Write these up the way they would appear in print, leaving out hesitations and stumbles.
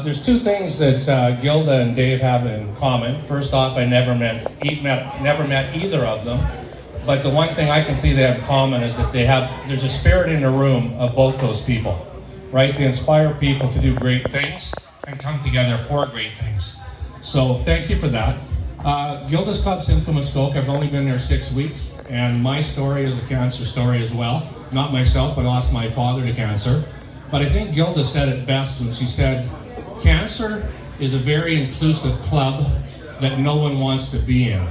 There's two things that Gilda and Dave have in common. First off, I never met either of them. But the one thing I can see they have in common is that there's a spirit in the room of both those people, right? They inspire people to do great things and come together for great things. So thank you for that. Gilda's Club Simcoe Muskoka, I've only been there 6 weeks, and my story is a cancer story as well. Not myself, but I lost my father to cancer. But I think Gilda said it best when she said, cancer is a very inclusive club that no one wants to be in,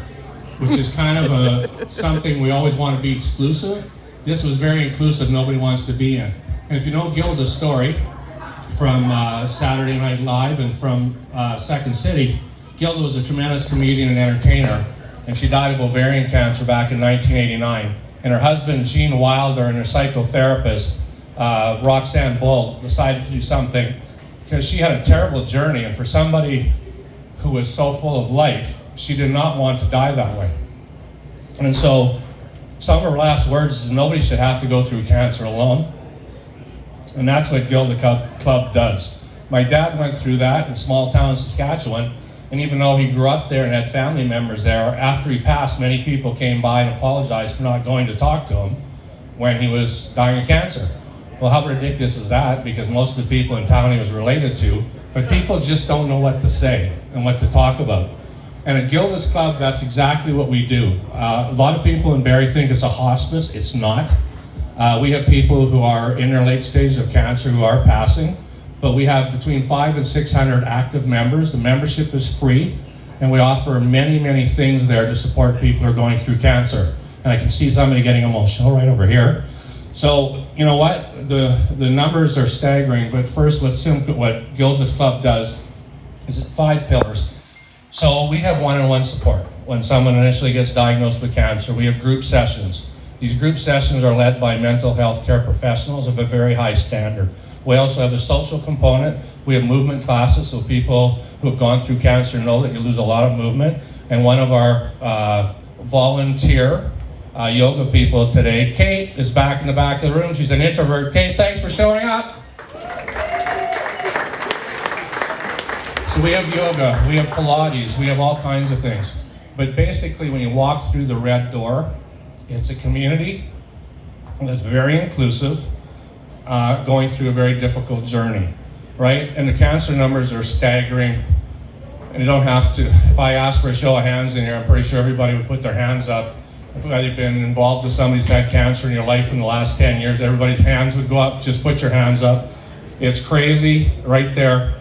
which is kind of something we always want to be exclusive. This was very inclusive, nobody wants to be in. And if you know Gilda's story from Saturday Night Live and from Second City, Gilda was a tremendous comedian and entertainer, and she died of ovarian cancer back in 1989. And her husband, Gene Wilder, and her psychotherapist, Roxanne Bull, decided to do something because she had a terrible journey, and for somebody who was so full of life, she did not want to die that way. And so some of her last words is nobody should have to go through cancer alone. And that's what Gilda Club does. My dad went through that in small town Saskatchewan, and even though he grew up there and had family members there, after he passed, many people came by and apologized for not going to talk to him when he was dying of cancer. Well, how ridiculous is that? Because most of the people in town he was related to, but people just don't know what to say and what to talk about. And at Gilda's Club, that's exactly what we do. A lot of people in Barrie think it's a hospice. It's not. We have people who are in their late stage of cancer who are passing, but we have between 500 and 600 active members. The membership is free, and we offer many, many things there to support people who are going through cancer. And I can see somebody getting emotional right over here. So, you know what? The numbers are staggering, but first what Gilda's Club does is 5 pillars. So we have one-on-one support. When someone initially gets diagnosed with cancer, we have group sessions. These group sessions are led by mental health care professionals of a very high standard. We also have a social component. We have movement classes, so people who have gone through cancer know that you lose a lot of movement. And one of our volunteer yoga people today, Kate, is back in the back of the room. She's an introvert. Kate, thanks for showing up. So we have yoga, we have Pilates, we have all kinds of things. But basically, when you walk through the red door, it's a community that's very inclusive, going through a very difficult journey, right? And the cancer numbers are staggering. And you don't have to, if I asked for a show of hands in here, I'm pretty sure everybody would put their hands up. If you've been involved with somebody who's had cancer in your life in the last 10 years, everybody's hands would go up. Just put your hands up. It's crazy right there,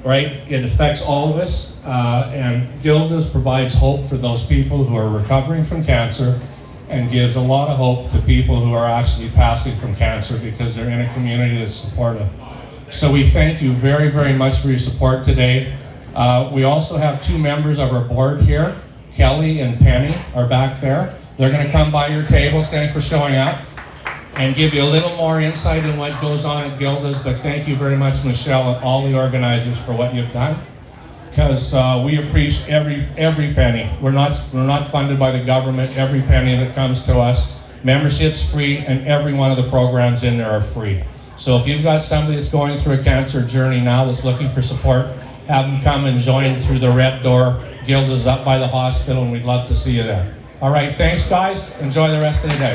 right? It affects all of us. And Gilda's provides hope for those people who are recovering from cancer and gives a lot of hope to people who are actually passing from cancer because they're in a community that's supportive. So we thank you very, very much for your support today. We also have 2 members of our board here. Kelly and Penny are back there. They're going to come by your tables. Thanks for showing up and give you a little more insight in what goes on at Gilda's. But thank you very much, Michelle, and all the organizers for what you've done, because we appreciate every penny. We're not funded by the government. Every penny that comes to us, membership's free, and every one of the programs in there are free. So if you've got somebody that's going through a cancer journey now that's looking for support, have them come and join through the red door. Gilda's up by the hospital, and we'd love to see you there. All right, thanks, guys. Enjoy the rest of the day.